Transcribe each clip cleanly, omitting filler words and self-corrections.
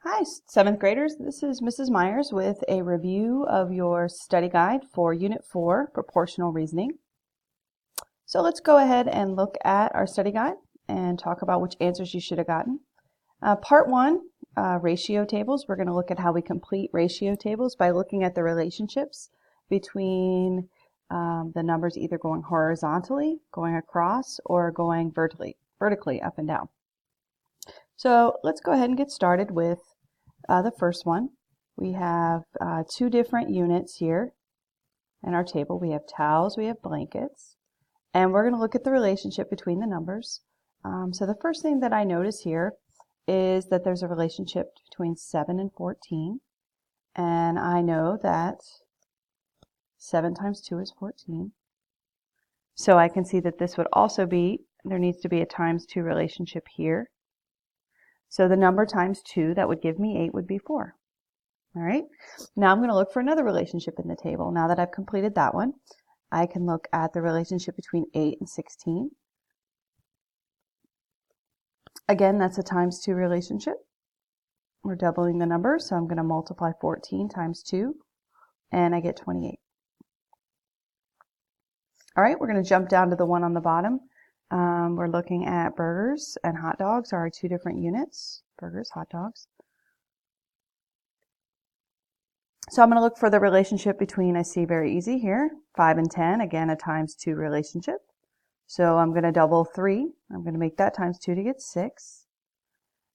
Hi, 7th graders. This is Mrs. Myers with a review of your study guide for Unit 4, Proportional Reasoning. So let's go ahead and look at our study guide and talk about which answers you should have gotten. Part 1, ratio tables. We're going to look at how we complete ratio tables by looking at the relationships between the numbers either going horizontally, going across, or going vertically up and down. So let's go ahead and get started with the first one. We have two different units here in our table. We have towels, we have blankets, and we're going to look at the relationship between the numbers. So the first thing that I notice here is that there's a relationship between 7 and 14, and I know that 7 times 2 is 14. So I can see that this would also be, there needs to be a times 2 relationship here. So the number times 2, that would give me 8, would be 4. All right, now I'm going to look for another relationship in the table. Now that I've completed that one, I can look at the relationship between 8 and 16. Again, that's a times 2 relationship. We're doubling the number, so I'm going to multiply 14 times 2, and I get 28. All right, we're going to jump down to the one on the bottom. We're looking at burgers and hot dogs are our two different units. Burgers, hot dogs. So I'm going to look for the relationship between, I see very easy here, 5 and 10, again a times 2 relationship. So I'm going to double 3. I'm going to make that times 2 to get 6.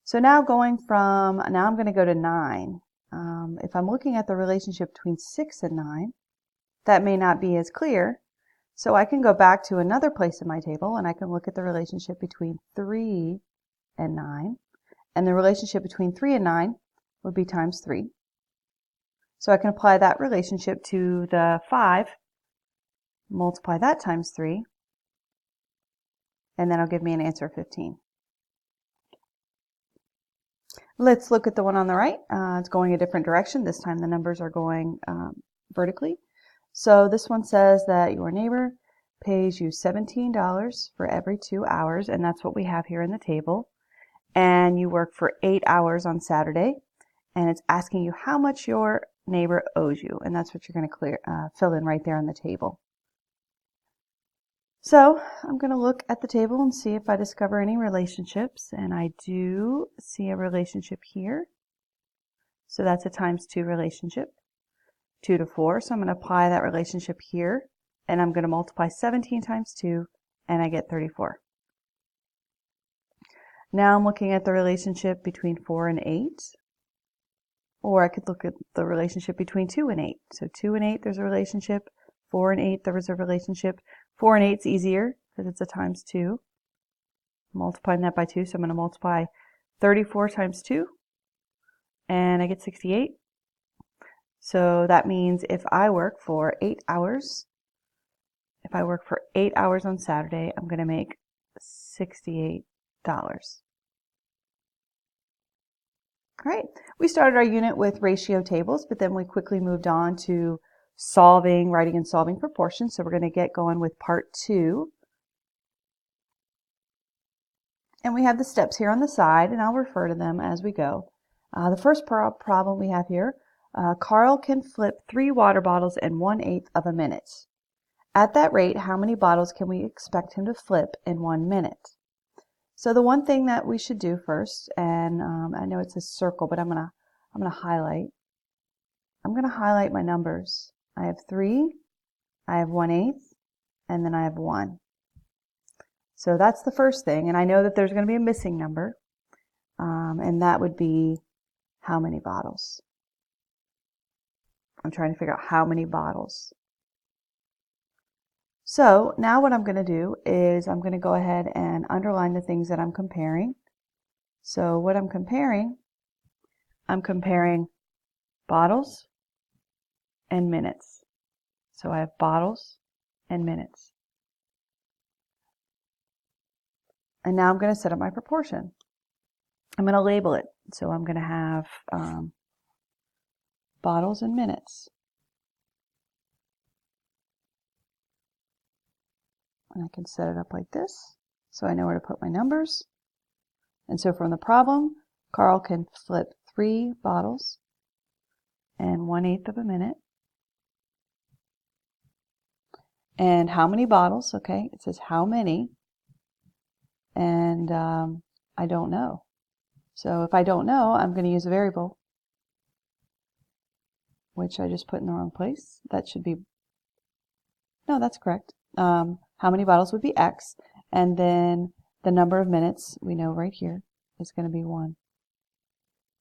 So now I'm going to go to 9. If I'm looking at the relationship between 6 and 9, that may not be as clear. So I can go back to another place in my table and I can look at the relationship between 3 and 9. And the relationship between 3 and 9 would be times 3. So I can apply that relationship to the 5, multiply that times 3, and then it'll give me an answer of 15. Let's look at the one on the right. It's going a different direction. This time the numbers are going vertically. So this one says that your neighbor pays you $17 for every 2 hours, and that's what we have here in the table. And you work for 8 hours on Saturday, and it's asking you how much your neighbor owes you, and that's what you're going to fill in right there on the table. So I'm going to look at the table and see if I discover any relationships, and I do see a relationship here. So that's a times 2 relationship, 2 to 4. So I'm going to apply that relationship here, and I'm going to multiply 17 times 2, and I get 34. Now I'm looking at the relationship between 4 and 8. Or I could look at the relationship between 2 and 8. So 2 and 8, there's a relationship. 4 and 8, there was a relationship. 4 and 8 is easier because it's a times 2. Multiplying that by 2, so I'm going to multiply 34 times 2, and I get 68. So that means if I work for 8 hours, if I work for 8 hours on Saturday, I'm going to make $68. All right, we started our unit with ratio tables, but then we quickly moved on to writing and solving proportions. So we're going to get going with part 2. And we have the steps here on the side, and I'll refer to them as we go. The first problem we have here, Carl can flip 3 water bottles in 1/8 of a minute. At that rate, how many bottles can we expect him to flip in 1 minute? So the one thing that we should do first, and I know it's a circle, but I'm gonna highlight. I'm gonna highlight my numbers. I have 3, I have 1/8, and then I have 1. So that's the first thing, and I know that there's going to be a missing number, and that would be how many bottles. I'm trying to figure out how many bottles. So now what I'm going to do is I'm going to go ahead and underline the things that I'm comparing. So what I'm comparing bottles and minutes. So I have bottles and minutes. And now I'm going to set up my proportion. I'm going to label it. So I'm going to have bottles and minutes. And I can set it up like this, so I know where to put my numbers. And so from the problem, Carl can flip 3 bottles and 1/8 of a minute. And how many bottles? Okay, it says how many, and I don't know. So if I don't know, I'm going to use a variable, which I just put in the wrong place. That should be, no, that's correct. How many bottles would be X, and then the number of minutes, we know right here, is going to be 1.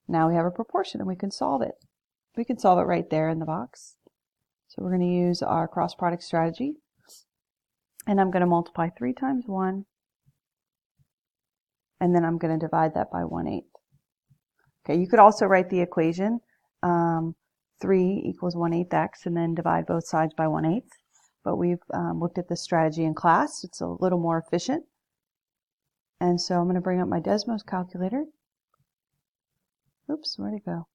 Now we have a proportion and we can solve it. We can solve it right there in the box. So we're going to use our cross product strategy, and I'm going to multiply 3 times 1, and then I'm going to divide that by 1/8. Okay, you could also write the equation 3 equals 1/8 x, and then divide both sides by 1/8. But we've looked at this strategy in class. It's a little more efficient. And so I'm going to bring up my Desmos calculator. Oops, where'd it go?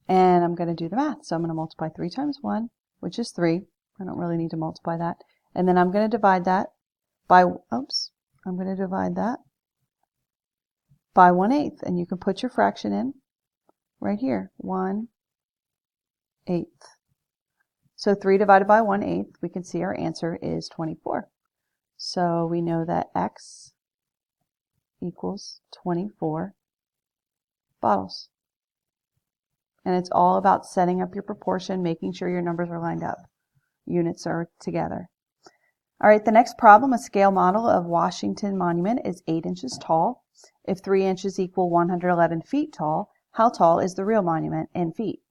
And I'm going to do the math. So I'm going to multiply 3 times 1, which is 3. I don't really need to multiply that. And then I'm going to divide that by, I'm going to divide that by 1/8. And you can put your fraction in right here, 1/8. So 3 divided by 1/8, we can see our answer is 24. So we know that X equals 24 bottles. And it's all about setting up your proportion, making sure your numbers are lined up. Units are together. All right, the next problem, a scale model of Washington Monument is 8 inches tall. If 3 inches equal 111 feet tall, how tall is the real monument in feet?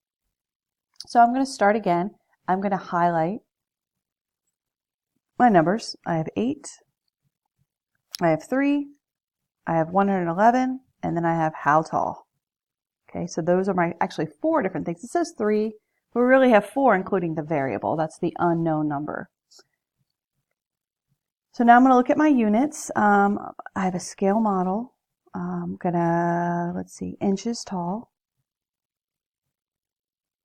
So I'm going to start again. I'm going to highlight my numbers. I have 8, I have 3, I have 111, and then I have how tall. Okay, so those are my actually 4 different things. It says 3, but we really have 4, including the variable. That's the unknown number. So now I'm going to look at my units. I have a scale model. I'm going to, let's see, inches tall.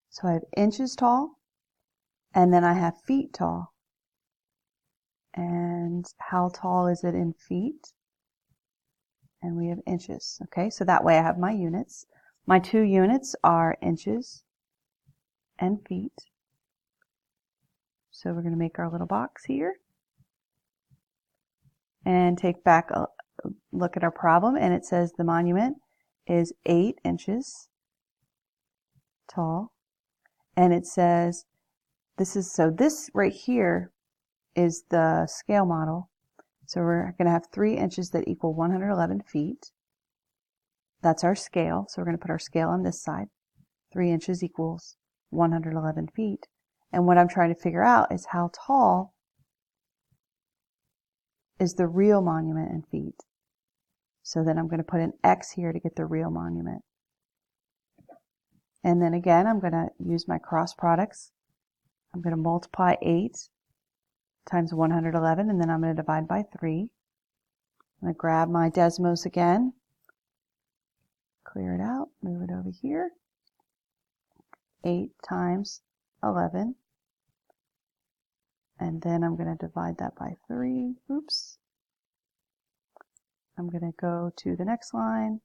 So I have inches tall, and then I have feet tall. And how tall is it in feet? And we have inches. Okay, so that way I have my units. My 2 units are inches and feet. So we're going to make our little box here and take back a look at our problem, and it says the monument is 8 inches tall, and it says this right here is the scale model. So we're going to have 3 inches that equal 111 feet. That's our scale. So we're going to put our scale on this side. 3 inches equals 111 feet. And what I'm trying to figure out is how tall is the real monument in feet. So then I'm going to put an X here to get the real monument. And then again, I'm going to use my cross products. I'm going to multiply 8 times 111, and then I'm going to divide by 3. I'm going to grab my Desmos again, clear it out, move it over here. 8 times 11, and then I'm going to divide that by 3. Oops. I'm going to go to the next line.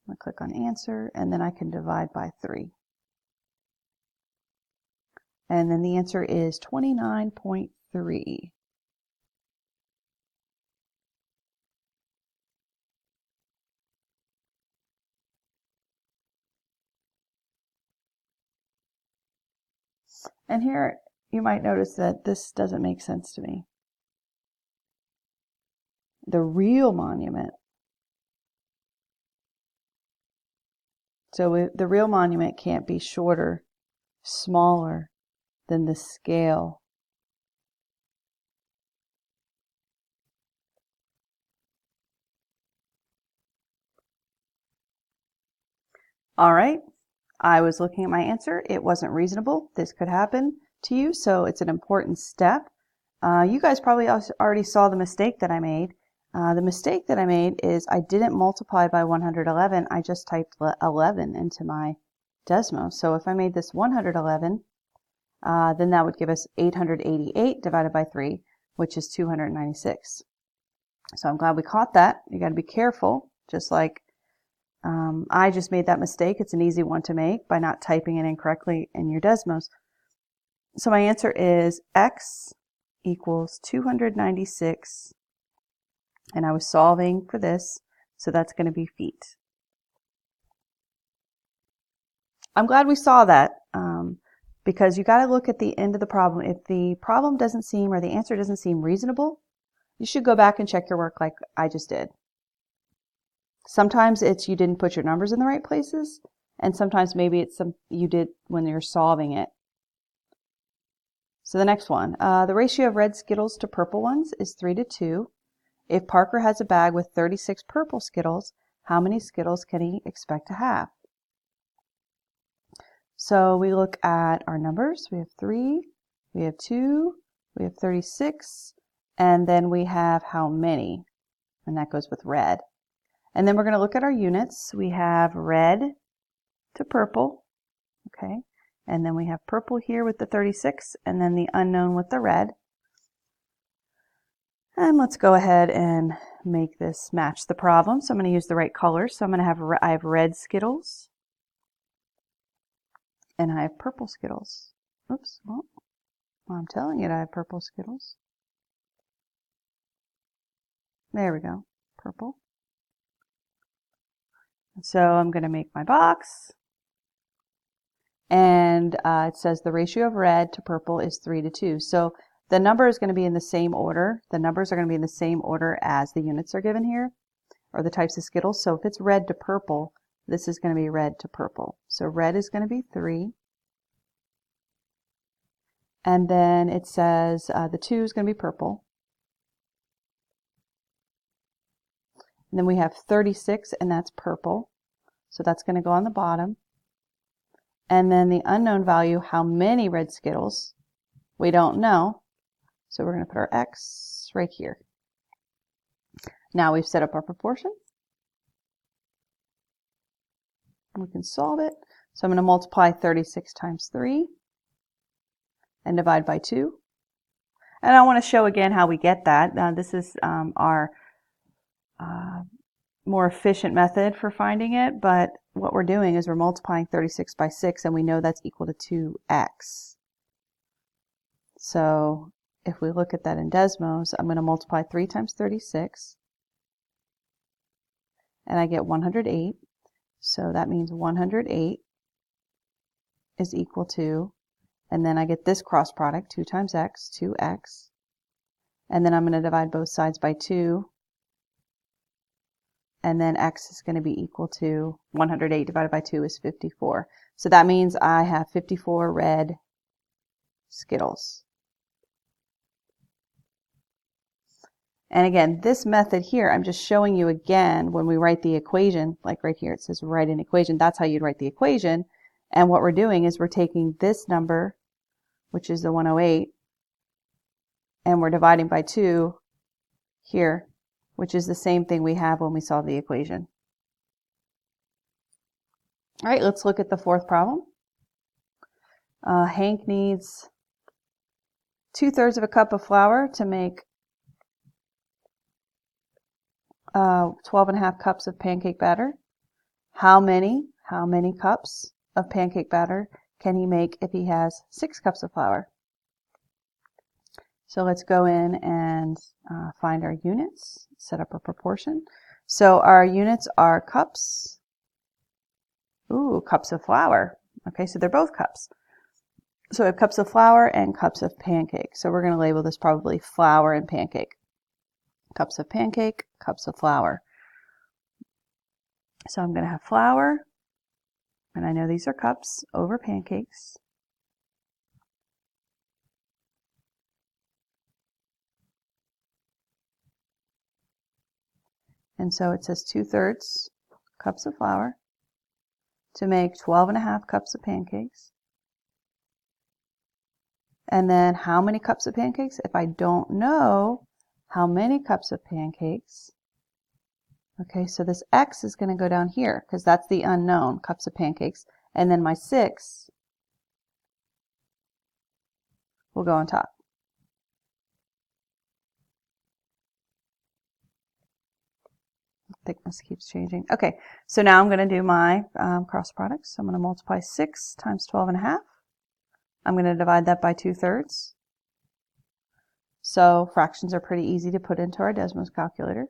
I'm going to click on answer, and then I can divide by 3. And then the answer is 29.3. And here you might notice that this doesn't make sense to me. The real monument. So the real monument can't be shorter, smaller than the scale. All right, I was looking at my answer. It wasn't reasonable. This could happen to you, so it's an important step. You guys probably already saw the mistake that I made. The mistake that I made is I didn't multiply by 111. I just typed 11 into my Desmos. So if I made this 111, then that would give us 888 divided by 3, which is 296. So I'm glad we caught that. You got to be careful, just like I just made that mistake. It's an easy one to make by not typing it in correctly in your Desmos. So my answer is x equals 296, and I was solving for this, so that's going to be feet. I'm glad we saw that because you got to look at the end of the problem. If the problem doesn't seem, or the answer doesn't seem reasonable, you should go back and check your work like I just did. Sometimes it's you didn't put your numbers in the right places, and sometimes maybe it's some you did when you're solving it. So the next one, the ratio of red Skittles to purple ones is 3:2. If Parker has a bag with 36 purple Skittles, how many Skittles can he expect to have? So we look at our numbers. We have 3, we have 2, we have 36, and then we have how many, and that goes with red. And then we're going to look at our units. We have red to purple, okay, and then we have purple here with the 36, and then the unknown with the red. And let's go ahead and make this match the problem. So I'm going to use the right colors. So I'm going to have, I have red Skittles, and I have purple Skittles. Oops, well, I'm telling you I have purple Skittles. There we go, purple. So I'm going to make my box, and it says the ratio of red to purple is 3:2. So the number is going to be in the same order. The numbers are going to be in the same order as the units are given here, or the types of Skittles. So if it's red to purple, this is going to be red to purple. So red is going to be 3. And then it says the 2 is going to be purple. And then we have 36, and that's purple. So that's going to go on the bottom. And then the unknown value, how many red Skittles, we don't know. So we're going to put our X right here. Now we've set up our proportion. We can solve it. So I'm going to multiply 36 times 3 and divide by 2. And I want to show again how we get that. This is our more efficient method for finding it, but what we're doing is we're multiplying 36 by 6, and we know that's equal to 2x. So if we look at that in Desmos, I'm going to multiply 3 times 36, and I get 108. So that means 108 is equal to, and then I get this cross product, 2 times x, 2x, and then I'm going to divide both sides by 2, and then x is going to be equal to 108 divided by 2 is 54. So that means I have 54 red Skittles. And again, this method here, I'm just showing you again when we write the equation, like right here it says write an equation, that's how you'd write the equation. And what we're doing is we're taking this number, which is the 108, and we're dividing by 2 here, which is the same thing we have when we solve the equation. All right, let's look at the fourth problem. Hank needs 2/3 of a cup of flour to make 12.5 cups of pancake batter. How many cups of pancake batter can he make if he has 6 cups of flour? So let's go in and find our units, set up a proportion. So our units are cups. Ooh, cups of flour. Okay, so they're both cups. So we have cups of flour and cups of pancake. So we're going to label this probably flour and pancake. Cups of pancake, cups of flour. So I'm going to have flour, and I know these are cups, over pancakes. And so it says 2/3 cups of flour to make 12.5 cups of pancakes. And then how many cups of pancakes? If I don't know how many cups of pancakes, okay, so this X is going to go down here because that's the unknown, cups of pancakes. And then my 6 will go on top. thickness keeps changing. Okay, so now I'm going to do my cross products. So I'm going to multiply 6 times 12.5. I'm going to divide that by 2/3. So fractions are pretty easy to put into our Desmos calculator.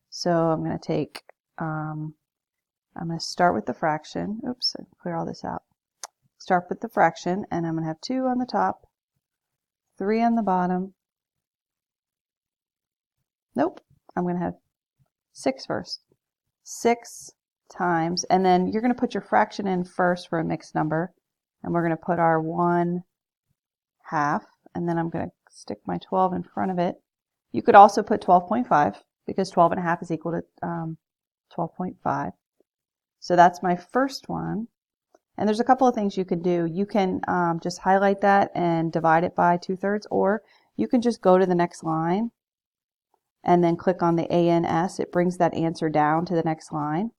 So I'm going to take, I'm going to start with the fraction. Oops, clear all this out. Start with the fraction, and I'm going to have 2 on the top, 3 on the bottom. Nope, I'm going to have 6 first. 6 times, and then you're going to put your fraction in first for a mixed number, and we're going to put our 1/2, and then I'm going to stick my 12 in front of it. You could also put 12.5 because 12.5 is equal to 12.5. So that's my first one. And there's a couple of things you can do. You can just highlight that and divide it by 2/3, or you can just go to the next line and then click on the ANS. It brings that answer down to the next line.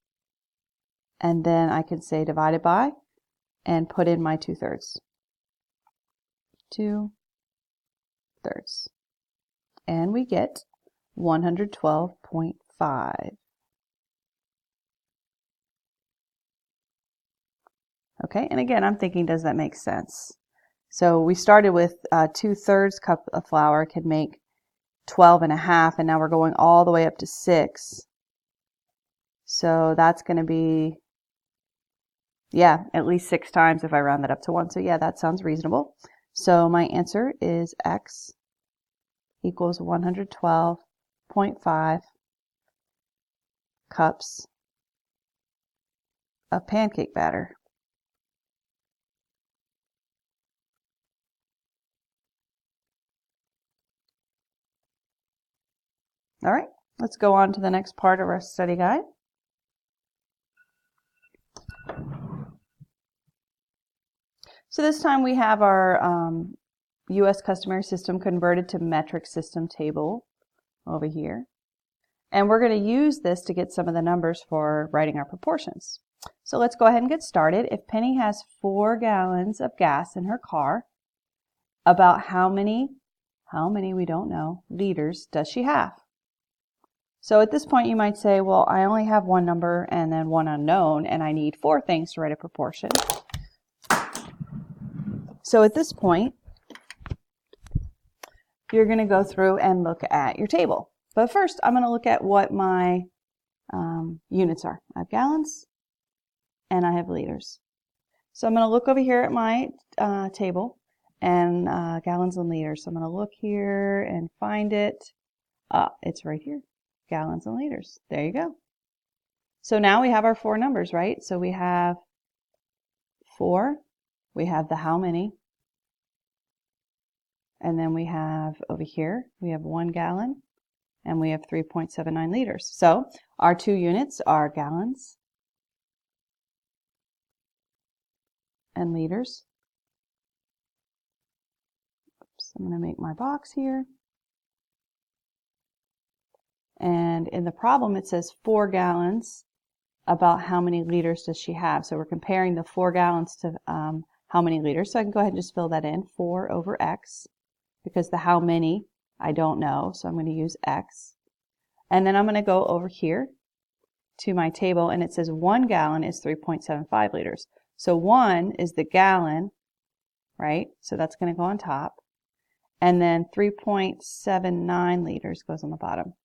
And then I can say divided by and put in my 2/3. 2/3. And we get 112.5. Okay, and again, I'm thinking, does that make sense? So we started with 2/3 cup of flour can make 12.5, and now we're going all the way up to 6. So that's going to be, yeah, at least 6 times if I round that up to 1. So yeah, that sounds reasonable. So my answer is X equals 112.5 cups of pancake batter. All right, let's go on to the next part of our study guide. So this time we have our U.S. customary system converted to metric system table over here. And we're going to use this to get some of the numbers for writing our proportions. So let's go ahead and get started. If Penny has 4 gallons of gas in her car, about how many we don't know, liters does she have? So at this point you might say, well, I only have one number and then one unknown, and I need 4 things to write a proportion. So at this point, you're going to go through and look at your table. But first, I'm going to look at what my units are. I have gallons and I have liters. So I'm going to look over here at my table and gallons and liters. So I'm going to look here and find it. It's right here. Gallons and liters. There you go. So now we have our 4 numbers, right? So we have 4. We have the how many. And then we have over here, we have 1 gallon. And we have 3.79 liters. So our 2 units are gallons and liters. Oops, I'm going to make my box here. And in the problem it says 4 gallons. About how many liters does she have? So we're comparing the 4 gallons to how many liters. So I can go ahead and just fill that in. 4 over X, because the how many I don't know, so I'm going to use X. And then I'm going to go over here to my table, and it says 1 gallon is 3.75 liters. So 1 is the gallon, right? So that's going to go on top. And then 3.79 liters goes on the bottom.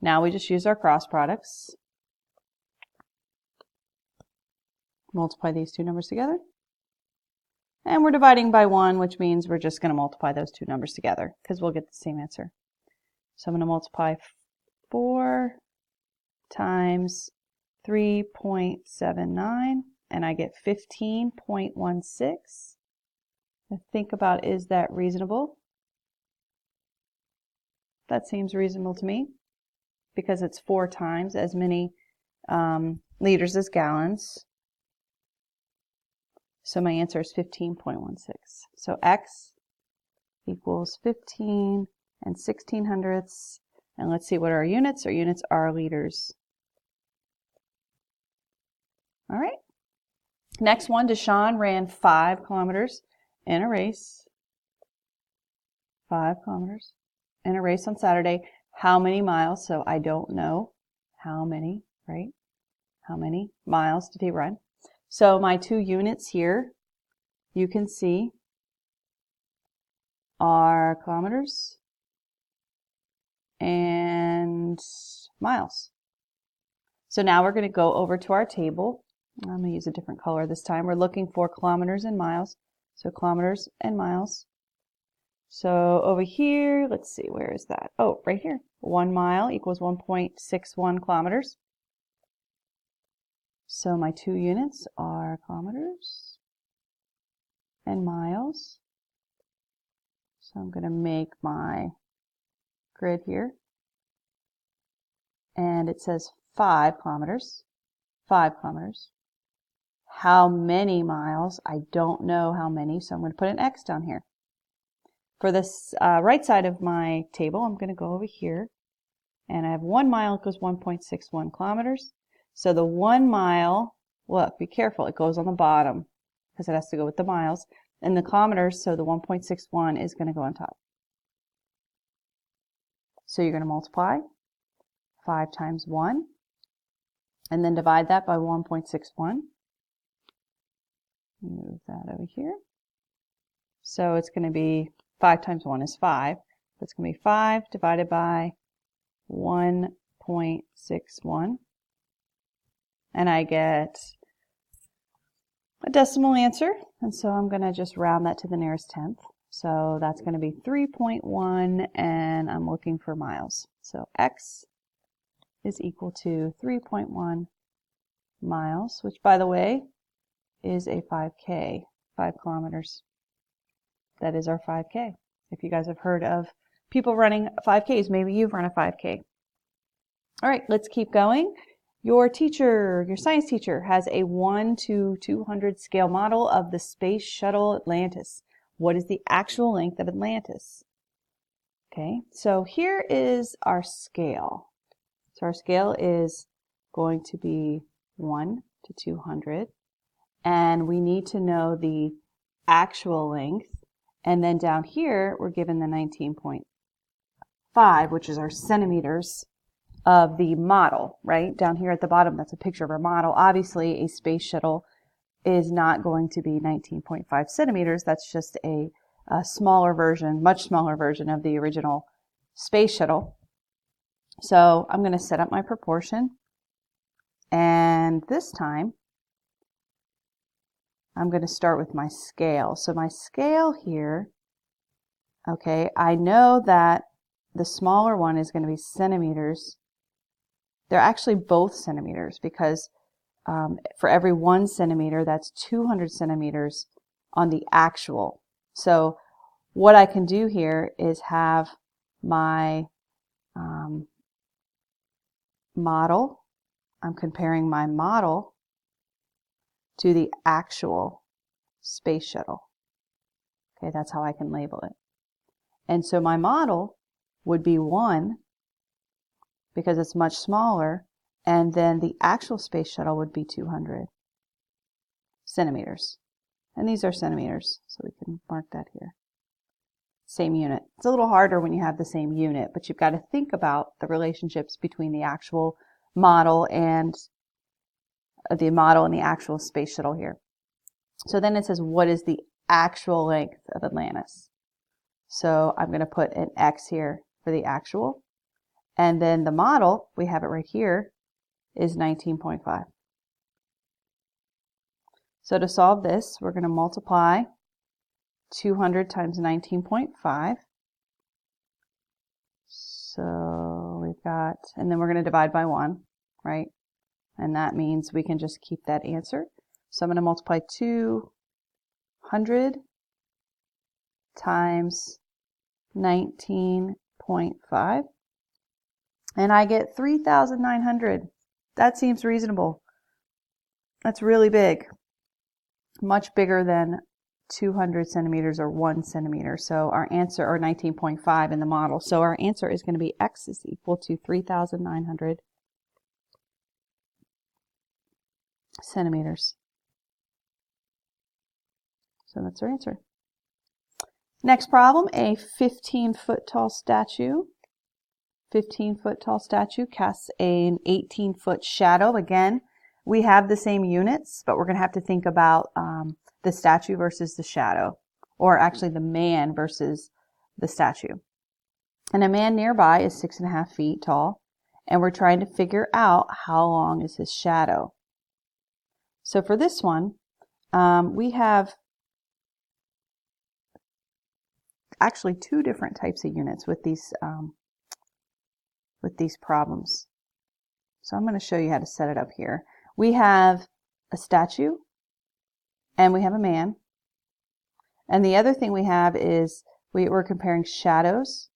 Now we just use our cross products. Multiply these 2 numbers together. And we're dividing by 1, which means we're just going to multiply those 2 numbers together because we'll get the same answer. So I'm going to multiply 4 times 3.79, and I get 15.16. Think about, is that reasonable? That seems reasonable to me because it's 4 times as many liters as gallons. So my answer is 15.16. So X equals 15 and 1600ths. And let's see what our units are. Units are liters. All right. Next one, Deshaun ran 5 kilometers in a race. 5 kilometers. in a race on Saturday. How many miles? So I don't know how many, right? How many miles did he run? So my 2 units here, you can see, are kilometers and miles. So now we're going to go over to our table. I'm going to use a different color this time. We're looking for kilometers and miles. So kilometers and miles. So over here, let's see, where is that? Oh, right here. 1 mile equals 1.61 kilometers. So my 2 units are kilometers and miles. So I'm going to make my grid here. And it says 5 kilometers. 5 kilometers. How many miles? I don't know how many, so I'm going to put an X down here. For this right side of my table, I'm going to go over here. And I have 1 mile equals 1.61 kilometers. So the 1 mile, look, be careful, it goes on the bottom because it has to go with the miles. And the kilometers, so the 1.61 is going to go on top. So you're going to multiply 5 times 1 and then divide that by 1.61. Move that over here. So it's going to be 5 times 1 is 5. So it's going to be 5 divided by 1.61. And I get a decimal answer. And so I'm going to just round that to the nearest tenth. So that's going to be 3.1, and I'm looking for miles. So X is equal to 3.1 miles, which, by the way, is a 5K, 5 kilometers. That is our 5K. If you guys have heard of people running 5Ks, maybe you've run a 5K. All right, let's keep going. Your teacher, your science teacher, has a 1 to 200 scale model of the Space Shuttle Atlantis. What is the actual length of Atlantis? Okay, so here is our scale. So our scale is going to be 1 to 200. And we need to know the actual length. And then down here, we're given the 19.5, which is our centimeters of the model, right? Down here at the bottom, that's a picture of our model. Obviously, a space shuttle is not going to be 19.5 centimeters. That's just a smaller version, much smaller version of the original space shuttle. So I'm going to set up my proportion. And this time, I'm going to start with my scale. So my scale here, okay, I know that the smaller one is going to be centimeters. They're actually both centimeters because for every 1 centimeter, that's 200 centimeters on the actual. So what I can do here is have my model. I'm comparing my model to the actual space shuttle. Okay, that's how I can label it. And so my model would be 1 because it's much smaller, and then the actual space shuttle would be 200 centimeters. And these are centimeters, so we can mark that here. Same unit. It's a little harder when you have the same unit, but you've got to think about the relationships between the actual model and the actual space shuttle here. So then it says, what is the actual length of Atlantis? So I'm going to put an X here for the actual. And then the model, we have it right here, is 19.5. So to solve this, we're going to multiply 200 times 19.5. So we've got, and then we're going to divide by 1, right? And that means we can just keep that answer. So I'm going to multiply 200 times 19.5. And I get 3,900. That seems reasonable. That's really big. Much bigger than 200 centimeters or 1 centimeter. So our answer, or 19.5 in the model. So our answer is going to be X is equal to 3,900 centimeters. So that's our answer. Next problem, a 15-foot tall statue. 15-foot tall statue casts an 18-foot shadow. Again, we have the same units, but we're going to have to think about the statue versus the shadow, or actually the man versus the statue. And a man nearby is 6.5 feet tall, and we're trying to figure out how long is his shadow. So for this one, we have actually two different types of units with these problems. So I'm going to show you how to set it up here. We have a statue and we have a man. And the other thing we have is we're comparing shadows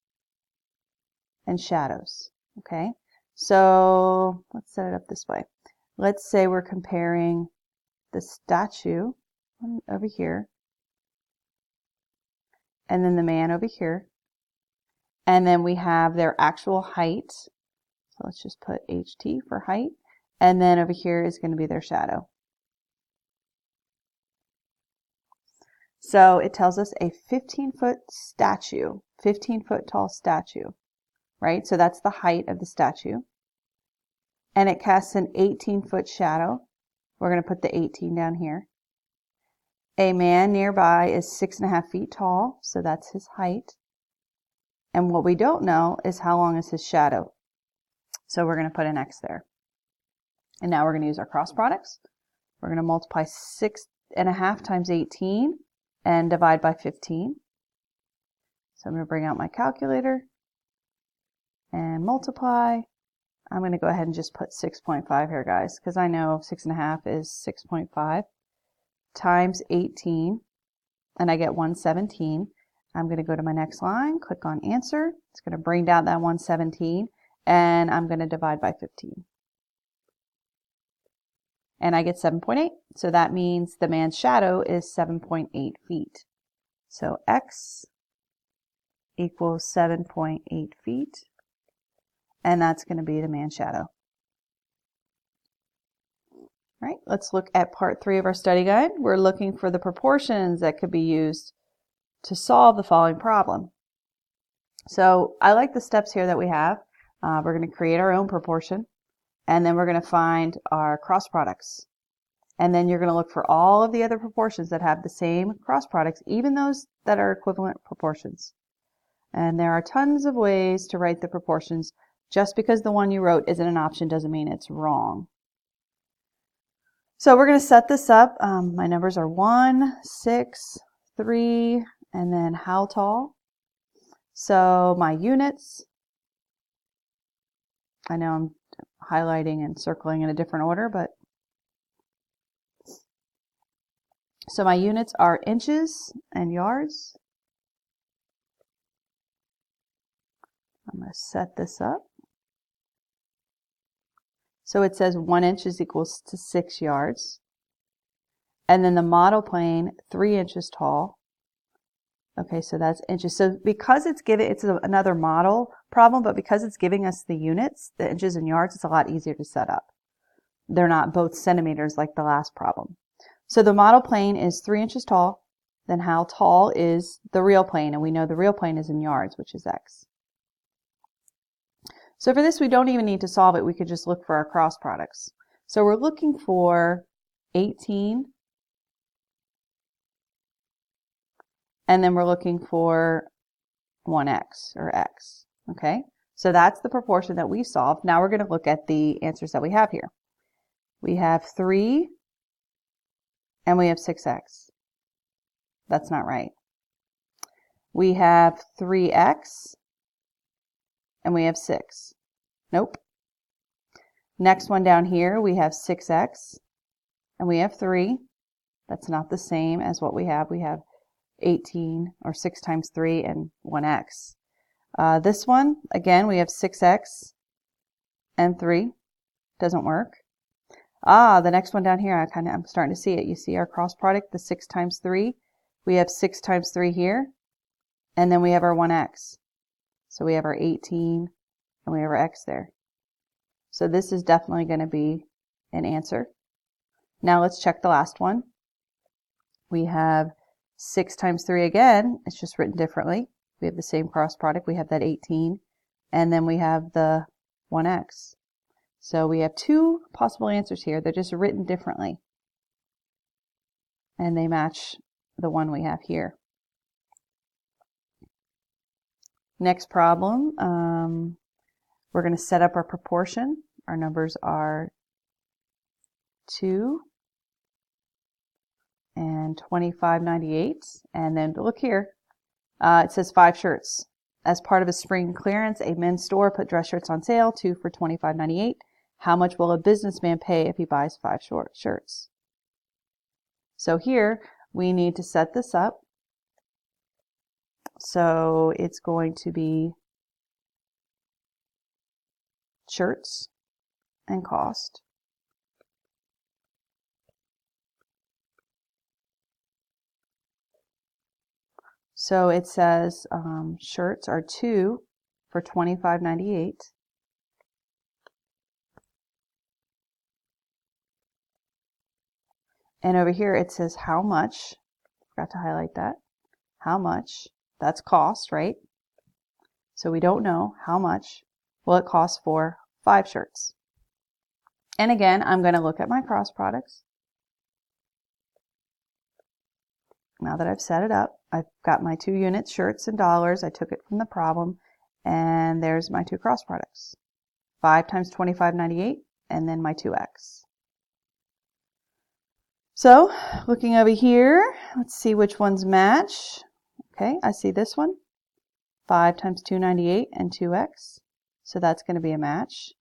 and shadows. Okay, so let's set it up this way. Let's say we're comparing the statue over here and then the man over here. And then we have their actual height. So let's just put HT for height. And then over here is going to be their shadow. So it tells us a 15-foot statue, 15-foot tall statue, right? So that's the height of the statue. And it casts an 18-foot shadow. We're going to put the 18 down here. A man nearby is 6.5 feet tall, so that's his height. And what we don't know is how long is his shadow. So we're going to put an X there. And now we're going to use our cross products. We're going to multiply 6.5 times 18 and divide by 15. So I'm going to bring out my calculator and multiply. I'm going to go ahead and just put 6.5 here, guys, because I know 6.5 is 6.5 times 18, and I get 117. I'm going to go to my next line, click on answer. It's going to bring down that 117, and I'm going to divide by 15. And I get 7.8. So that means the man's shadow is 7.8 feet. So X equals 7.8 feet. And that's going to be the man's shadow. All right, let's look at part 3 of our study guide. We're looking for the proportions that could be used to solve the following problem. So I like the steps here that we have. We're going to create our own proportion, and then we're going to find our cross products. And then you're going to look for all of the other proportions that have the same cross products, even those that are equivalent proportions. And there are tons of ways to write the proportions. Just because the one you wrote isn't an option doesn't mean it's wrong. So we're going to set this up. My numbers are 1, 6, 3, and then how tall. So my units, I know I'm highlighting and circling in a different order, but so my units are inches and yards. I'm going to set this up. So it says 1 inch is equals to 6 yards. And then the model plane, 3 inches tall. Okay, so that's inches. So because it's another model problem, but because it's giving us the units, the inches and yards, it's a lot easier to set up. They're not both centimeters like the last problem. So the model plane is 3 inches tall. Then how tall is the real plane? And we know the real plane is in yards, which is X. So for this, we don't even need to solve it. We could just look for our cross products. So we're looking for 18, and then we're looking for 1x or x. Okay, so that's the proportion that we solved. Now we're going to look at the answers that we have here. We have 3 and we have 6x. That's not right. We have 3x and we have 6. Nope. Next one down here, we have 6x and we have 3. That's not the same as what we have. We have 18 or 6 times 3 and 1x. This one, again, we have 6x and 3. Doesn't work. The next one down here, I'm starting to see it. You see our cross product, the 6 times 3. We have 6 times 3 here, and then we have our 1x. So we have our 18, and we have our x there. So this is definitely going to be an answer. Now let's check the last one. We have 6 times 3 again, it's just written differently. We have the same cross product. We have that 18, and then we have the 1x. So we have two possible answers here. They're just written differently, and they match the one we have here. Next problem, we're going to set up our proportion. Our numbers are 2 and 25.98, and then look here, it says 5 shirts. As part of a spring clearance, a men's store put dress shirts on sale, 2 for $25.98. How much will a businessman pay if he buys 5 shirts? So here we need to set this up. So it's going to be shirts and cost. So it says shirts are 2 for $25.98. And over here it says how much. Forgot to highlight that. How much? That's cost, right? So we don't know how much will it cost for 5 shirts. And again, I'm going to look at my cross products. Now that I've set it up, I've got my 2 units, shirts and dollars. I took it from the problem, and there's my 2 cross products. 5 times $25.98, and then my 2x. So, looking over here, let's see which ones match. Okay, I see this one. 5 times $2.98 and 2x. So that's going to be a match.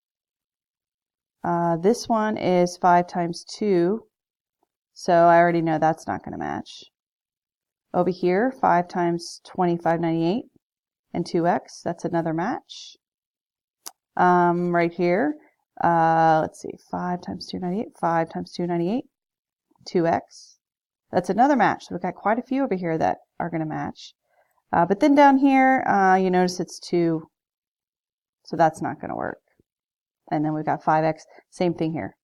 This one is 5 times 2. So I already know that's not going to match. Over here, 5 times $25.98 and 2x. That's another match. Right here, let's see, 5 times $2.98, 5 times $2.98, 2x. That's another match. So we've got quite a few over here that are going to match. But then down here, you notice it's 2, so that's not going to work. And then we've got 5x, same thing here.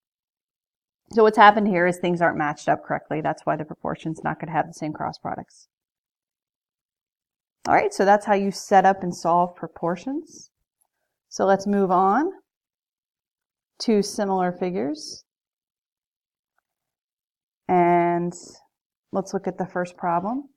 So what's happened here is things aren't matched up correctly. That's why the proportion's not going to have the same cross products. All right, so that's how you set up and solve proportions. So let's move on to similar figures. And let's look at the first problem.